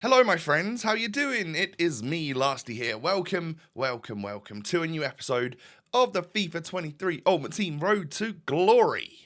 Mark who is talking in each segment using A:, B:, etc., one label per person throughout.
A: Hello, my friends. How you doing? It is me, Lasty here. Welcome to a new episode of the FIFA 23 Ultimate Team Road to Glory.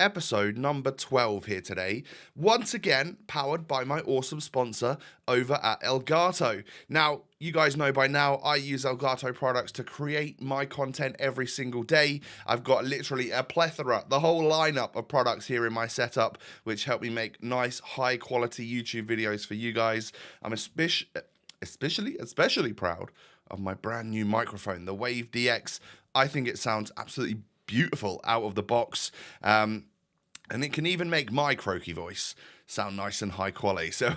A: Episode number 12 here today. Once again, powered by my awesome sponsor over at Elgato. Now, you guys know by now, I use Elgato products to create my content every single day. I've got literally a plethora, the whole lineup of products here in my setup, which help me make nice, high quality YouTube videos for you guys. I'm especially proud of my brand new microphone, the Wave DX. I think it sounds absolutely beautiful out of the box. And it can even make my croaky voice sound nice and high quality. So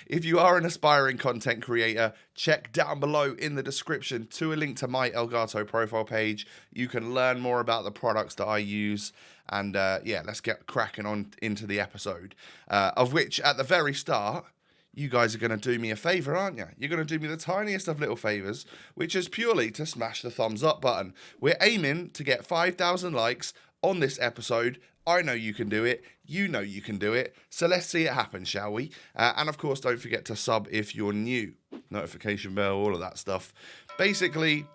A: if you are an aspiring content creator, check down below in the description to a link to my Elgato profile page. You can learn more about the products that I use. And yeah, let's get cracking on into the episode. Of which, at the very start, you guys are going to do me a favour, aren't you? You're going to do me the tiniest of little favours, which is purely to smash the thumbs up button. We're aiming to get 5,000 likes on this episode. I know you can do it. You know you can do it. So let's see it happen, shall we? And of course, don't forget to sub if you're new. Notification bell, all of that stuff. Basically,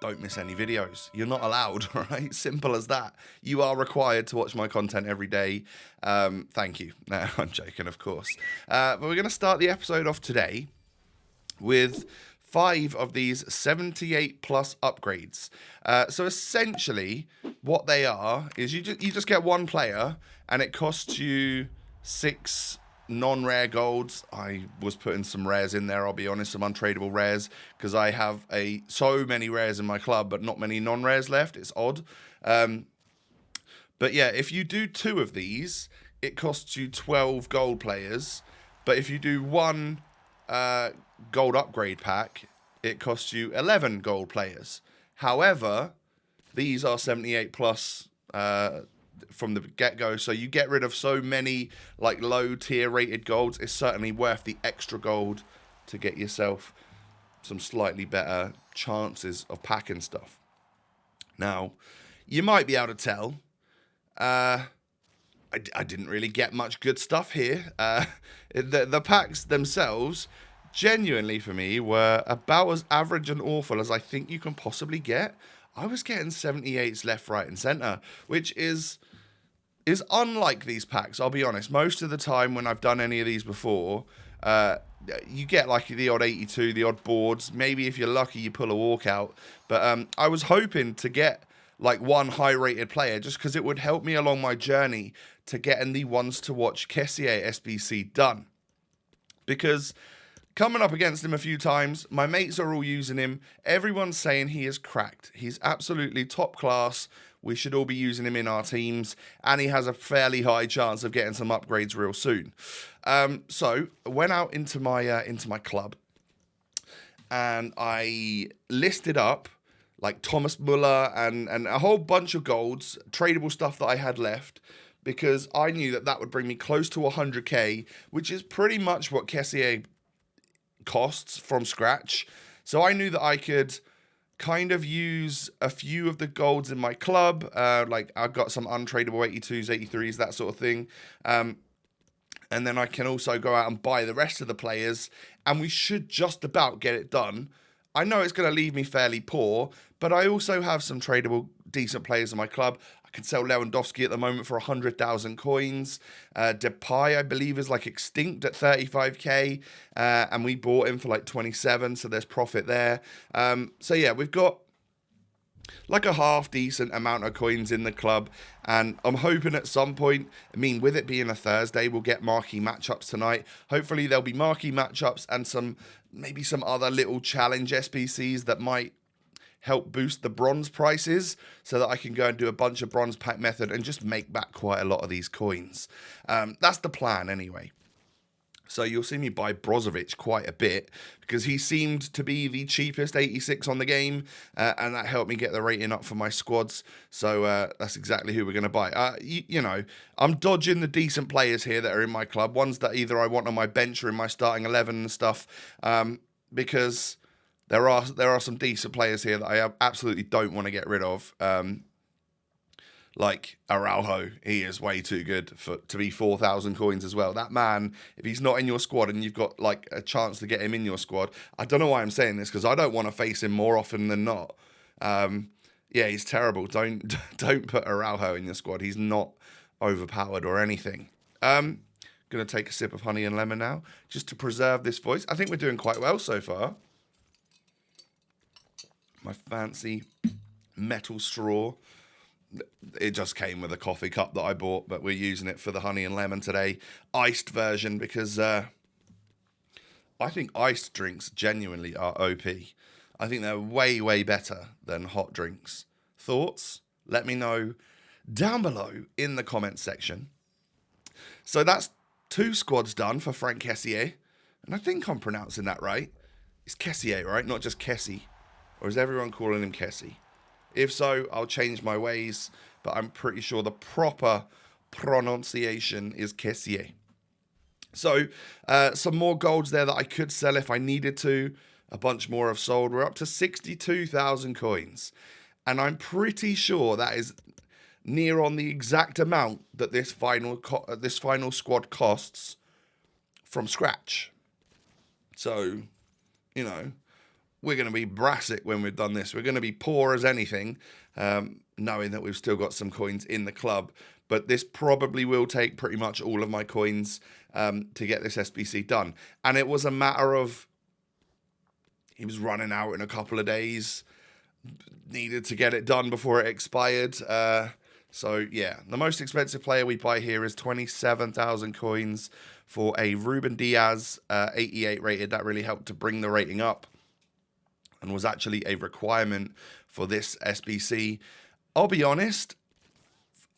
A: don't miss any videos. You're not allowed, all right? Simple as that. You are required to watch my content every day. Thank you. No, I'm joking, of course. But we're going to start the episode off today with 5 of these 78 plus upgrades. So essentially, what they are is you just get one player, and it costs you 6 non-rare golds. I was putting some rares in there, I'll be honest, some untradeable rares, because I have so many rares in my club, but not many non-rares left. It's odd. But yeah, if you do 2 of these, it costs you 12 gold players. But if you do one gold upgrade pack, it costs you 11 gold players. However, these are 78 plus from the get-go, so you get rid of so many like low tier rated golds. It's certainly worth the extra gold to get yourself some slightly better chances of packing stuff. Now, you might be able to tell I didn't really get much good stuff here. The packs themselves, genuinely for me, were about as average and awful as I think you can possibly get. I was getting 78s left, right, and centre, which is unlike these packs, I'll be honest. Most of the time when I've done any of these before, you get like the odd 82, the odd boards. Maybe if you're lucky, you pull a walkout. But I was hoping to get like one high-rated player just because it would help me along my journey to getting the ONES to Watch Kessie SBC done. Because coming up against him a few times, my mates are all using him. Everyone's saying he is cracked. He's absolutely top class. We should all be using him in our teams, and he has a fairly high chance of getting some upgrades real soon. So I went out into my club, and I listed up like Thomas Muller and a whole bunch of golds, tradable stuff that I had left, because I knew that would bring me close to 100k, which is pretty much what Kessie costs from scratch. So I knew that I could kind of use a few of the golds in my club. Like I've got some untradeable 82s, 83s, that sort of thing. And then I can also go out and buy the rest of the players, and we should just about get it done. I know it's going to leave me fairly poor, but I also have some tradable decent players in my club. I can sell Lewandowski at the moment for 100,000 coins. Depay, I believe, is like extinct at 35k, and we bought him for like 27, so there's profit there. So yeah, we've got like a half decent amount of coins in the club, and I'm hoping at some point, I mean, with it being a Thursday, we'll get marquee matchups tonight. Hopefully there'll be marquee matchups and maybe some other little challenge SBCs that might help boost the bronze prices, so that I can go and do a bunch of bronze pack method and just make back quite a lot of these coins. That's the plan anyway. So you'll see me buy Brozovic quite a bit, because he seemed to be the cheapest 86 on the game, and that helped me get the rating up for my squads. So that's exactly who we're going to buy. You know, I'm dodging the decent players here that are in my club, ones that either I want on my bench or in my starting 11 and stuff, because there are some decent players here that I absolutely don't want to get rid of. like Araujo, he is way too good to be 4,000 coins as well. That man, if he's not in your squad and you've got like a chance to get him in your squad, I don't know why I'm saying this because I don't want to face him more often than not. Yeah, he's terrible. Don't put Araujo in your squad. He's not overpowered or anything. Gonna take a sip of honey and lemon now, just to preserve this voice. I think we're doing quite well so far. My fancy metal straw. It just came with a coffee cup that I bought, but we're using it for the honey and lemon today. Iced version, because I think iced drinks genuinely are OP. I think they're way, way better than hot drinks. Thoughts? Let me know down below in the comments section. So that's 2 squads done for Frank Kessier. And I think I'm pronouncing that right. It's Kessier, right? Not just Kessie. Or is everyone calling him Kessie? If so, I'll change my ways. But I'm pretty sure the proper pronunciation is Kessier. So, some more golds there that I could sell if I needed to. A bunch more have sold. We're up to 62,000 coins. And I'm pretty sure that is near on the exact amount that this final squad costs from scratch. So, you know, we're going to be brassic when we've done this. We're going to be poor as anything, knowing that we've still got some coins in the club. But this probably will take pretty much all of my coins to get this SBC done. And it was a matter of, he was running out in a couple of days, needed to get it done before it expired. So, yeah, the most expensive player we buy here is 27,000 coins for a Ruben Diaz 88 rated. That really helped to bring the rating up and was actually a requirement for this SBC. I'll be honest,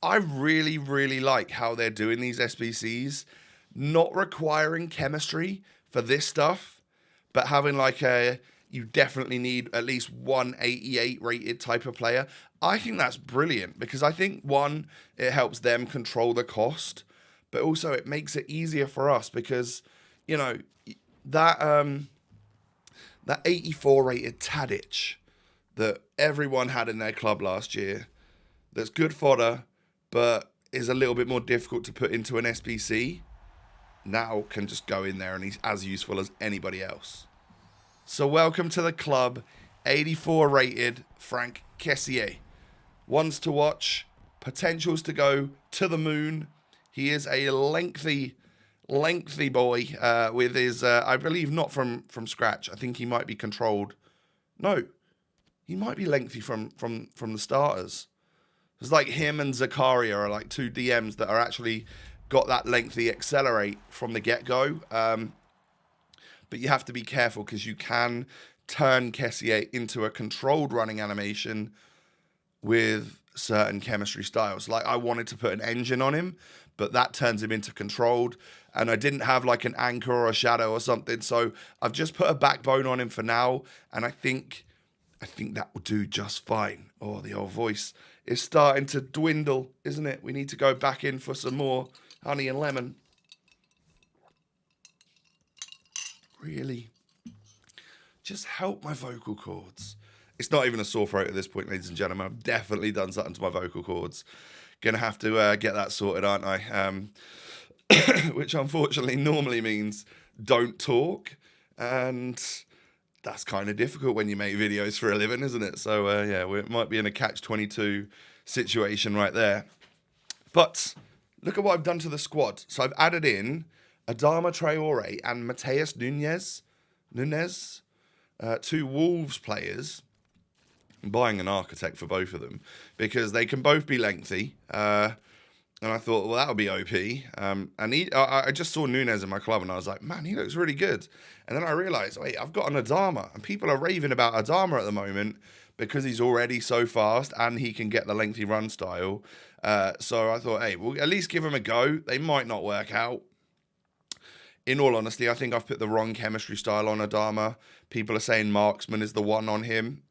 A: I really, really like how they're doing these SBCs, not requiring chemistry for this stuff, but having like you definitely need at least 188 rated type of player. I think that's brilliant because I think, one, it helps them control the cost, but also it makes it easier for us because, you know, that 84 rated Tadic that everyone had in their club last year, that's good fodder, but is a little bit more difficult to put into an SBC, now can just go in there and he's as useful as anybody else. So welcome to the club, 84 rated Frank Kessier. Ones to watch, potentials to go to the moon. He is a lengthy boy with his, I believe not from scratch. I think he might be controlled. No, he might be lengthy from the starters. It's like him and Zakaria are like 2 DMs that are actually got that lengthy accelerate from the get-go. But you have to be careful because you can turn Kessier into a controlled running animation with certain chemistry styles. Like I wanted to put an engine on him, but that turns him into controlled. And I didn't have like an anchor or a shadow or something. So I've just put a backbone on him for now. And I think that will do just fine. Oh, the old voice is starting to dwindle, isn't it? We need to go back in for some more honey and lemon. Really, just help my vocal cords. It's not even a sore throat at this point, ladies and gentlemen. I've definitely done something to my vocal cords. Gonna have to get that sorted, aren't I? Which unfortunately normally means don't talk, and that's kind of difficult when you make videos for a living, isn't it? So yeah, we might be in a catch-22 situation right there. But look at what I've done to the squad. So I've added in Adama Traore and Mateus Nunes, 2 Wolves players. I'm buying an architect for both of them because they can both be lengthy. And I thought, well, that'll be OP. And I just saw Nunes in my club and I was like, man, he looks really good. And then I realized, wait, I've got an Adama. And people are raving about Adama at the moment because he's already so fast and he can get the lengthy run style. So I thought, hey, we'll at least give him a go. They might not work out. In all honesty, I think I've put the wrong chemistry style on Adama. People are saying Marksman is the one on him.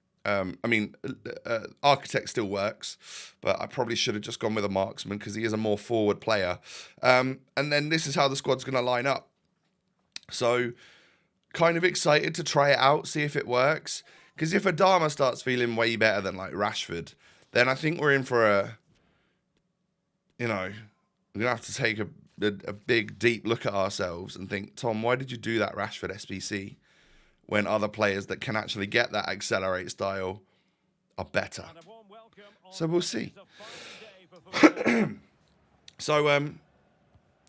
A: Architect still works, but I probably should have just gone with a Marksman because he is a more forward player. And then this is how the squad's going to line up. So kind of excited to try it out, see if it works. Because if Adama starts feeling way better than like Rashford, then I think we're in for you know, we're going to have to take a big, deep look at ourselves and think, Tom, why did you do that Rashford SBC when other players that can actually get that accelerate style are better? So we'll see. So,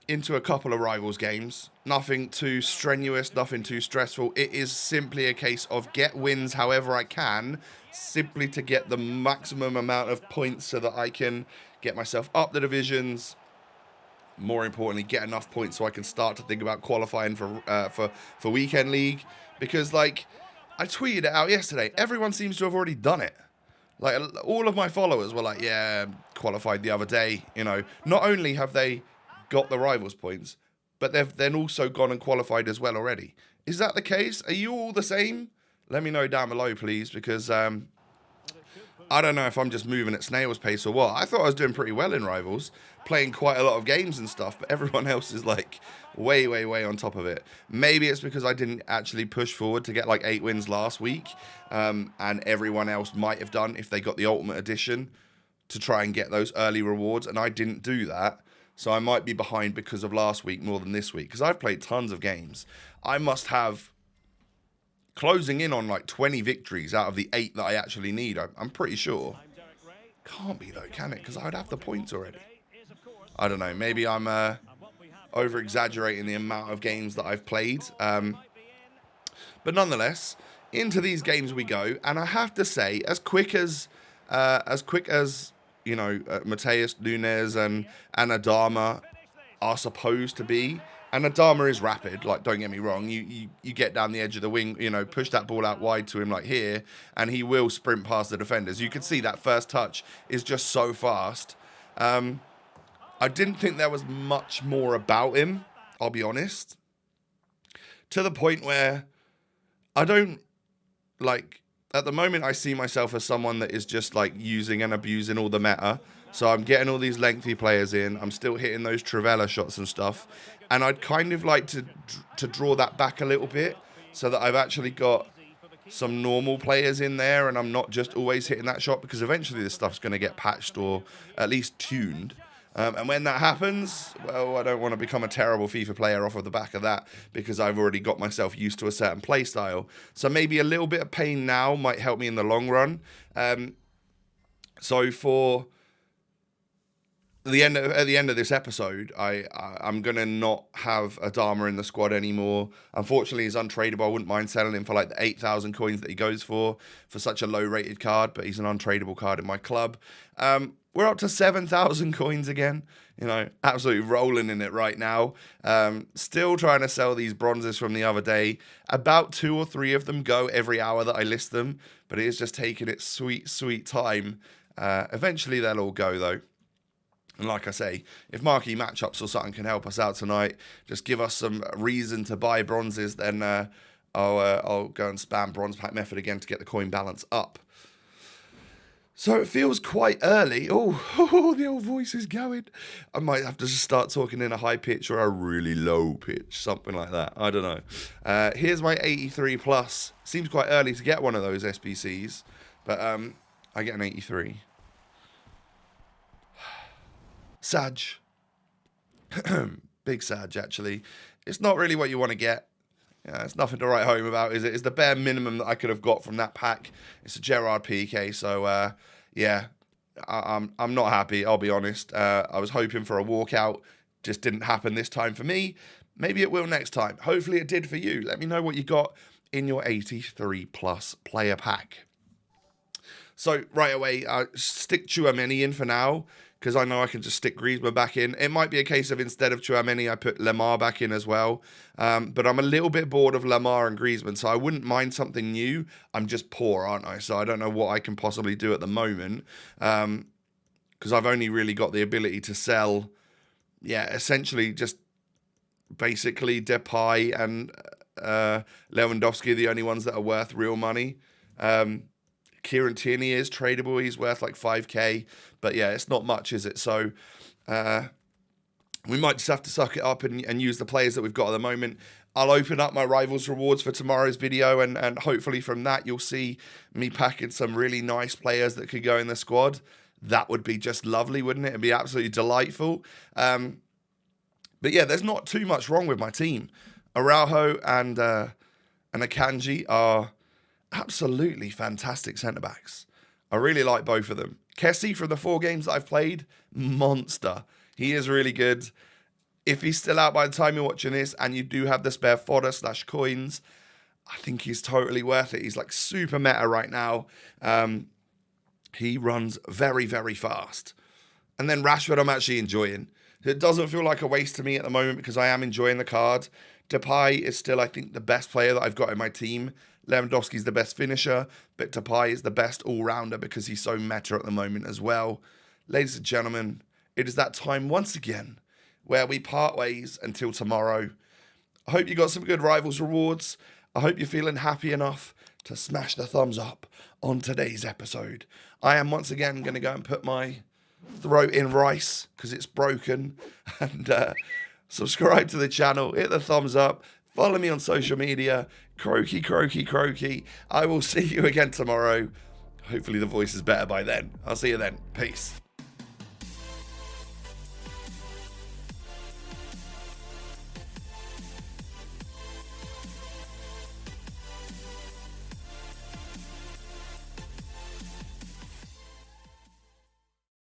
A: into a couple of rivals games. Nothing too strenuous, nothing too stressful. It is simply a case of get wins however I can, simply to get the maximum amount of points so that I can get myself up the divisions. More importantly, get enough points so I can start to think about qualifying for weekend league. Because, like, I tweeted it out yesterday. Everyone seems to have already done it. Like, all of my followers were like, yeah, qualified the other day. You know, not only have they got the rivals points, but they've then also gone and qualified as well already. Is that the case? Are you all the same? Let me know down below, please, because I don't know if I'm just moving at snail's pace or what. I thought I was doing pretty well in rivals, playing quite a lot of games and stuff, but everyone else is like way, way, way on top of it. Maybe it's because I didn't actually push forward to get like 8 wins last week, and everyone else might have done if they got the Ultimate Edition to try and get those early rewards, and I didn't do that. So I might be behind because of last week more than this week, because I've played tons of games. I must have closing in on like 20 victories out of the 8 that I actually need. I'm pretty sure. Can't be though, can it? Because I would have the points already. I don't know. Maybe I'm over-exaggerating the amount of games that I've played. But nonetheless, into these games we go. And I have to say, as quick as you know, Mateus Nunes and Adama are supposed to be. And Adama is rapid, like, don't get me wrong. You get down the edge of the wing, you know, push that ball out wide to him like here, and he will sprint past the defenders. You can see that first touch is just so fast. I didn't think there was much more about him, I'll be honest. To the point where I don't, like, at the moment I see myself as someone that is just, like, using and abusing all the meta. So I'm getting all these lengthy players in. I'm still hitting those Trivela shots and stuff. And I'd kind of like to draw that back a little bit so that I've actually got some normal players in there and I'm not just always hitting that shot, because eventually this stuff's going to get patched or at least tuned. And when that happens, well, I don't want to become a terrible FIFA player off of the back of that, because I've already got myself used to a certain play style. So maybe a little bit of pain now might help me in the long run. So for at the end of this episode, I'm going to not have Adama in the squad anymore. Unfortunately, he's untradeable. I wouldn't mind selling him for like the 8,000 coins that he goes for such a low-rated card, but he's an untradeable card in my club. We're up to 7,000 coins again. You know, absolutely rolling in it right now. Still trying to sell these bronzes from the other day. About 2 or 3 of them go every hour that I list them, but it is just taking its sweet, sweet time. Eventually, they'll all go, though. And like I say, if marquee matchups or something can help us out tonight, just give us some reason to buy bronzes, then I'll go and spam bronze pack method again to get the coin balance up. So it feels quite early. Oh, the old voice is going. I might have to just start talking in a high pitch or a really low pitch, something like that. I don't know. Here's my 83 plus. Seems quite early to get one of those SBCs, but I get an 83. Sag. Big Sag, actually. It's not really what you want to get. Yeah, it's nothing to write home about, is it? It's the bare minimum that I could have got from that pack. It's a Gerrard PK, so yeah, I'm not happy, I'll be honest. I was hoping for a walkout. Just didn't happen this time for me. Maybe it will next time. Hopefully it did for you. Let me know what you got in your 83 plus player pack. So right away, stick Tchouaméni in for now, because I know I can just stick Griezmann back in. It might be a case of instead of Tchouaméni, I put Lemar back in as well. But I'm a little bit bored of Lemar and Griezmann, so I wouldn't mind something new. I'm just poor, aren't I? So I don't know what I can possibly do at the moment, because I've only really got the ability to sell, yeah, essentially just basically Depay and Lewandowski are the only ones that are worth real money. Kieran Tierney is tradable. He's worth like 5k. But yeah, it's not much, is it? So we might just have to suck it up and use the players that we've got at the moment. I'll open up my Rivals rewards for tomorrow's video, and hopefully from that you'll see me packing some really nice players that could go in the squad. that would be just lovely, wouldn't it? It'd be absolutely delightful. But yeah, there's not too much wrong with my team. Araujo and Akanji are absolutely fantastic centre-backs. I really like both of them. Kessie, from the 4 games that I've played, monster. He is really good. If he's still out by the time you're watching this and you do have the spare fodder / coins, I think he's totally worth it. He's like super meta right now. He runs very, very fast. And then Rashford I'm actually enjoying. It doesn't feel like a waste to me at the moment because I am enjoying the card. Depay is still, I think, the best player that I've got in my team. Lewandowski's the best finisher, but Depay is the best all-rounder because he's so meta at the moment as well. Ladies and gentlemen, it is that time once again where we part ways until tomorrow. I hope you got some good Rivals rewards. I hope you're feeling happy enough to smash the thumbs up on today's episode. I am once again going to go and put my throat in rice because it's broken. And subscribe to the channel, hit the thumbs up, follow me on social media. Croaky, croaky, croaky. I will see you again tomorrow. Hopefully the voice is better by then. I'll see you then. Peace.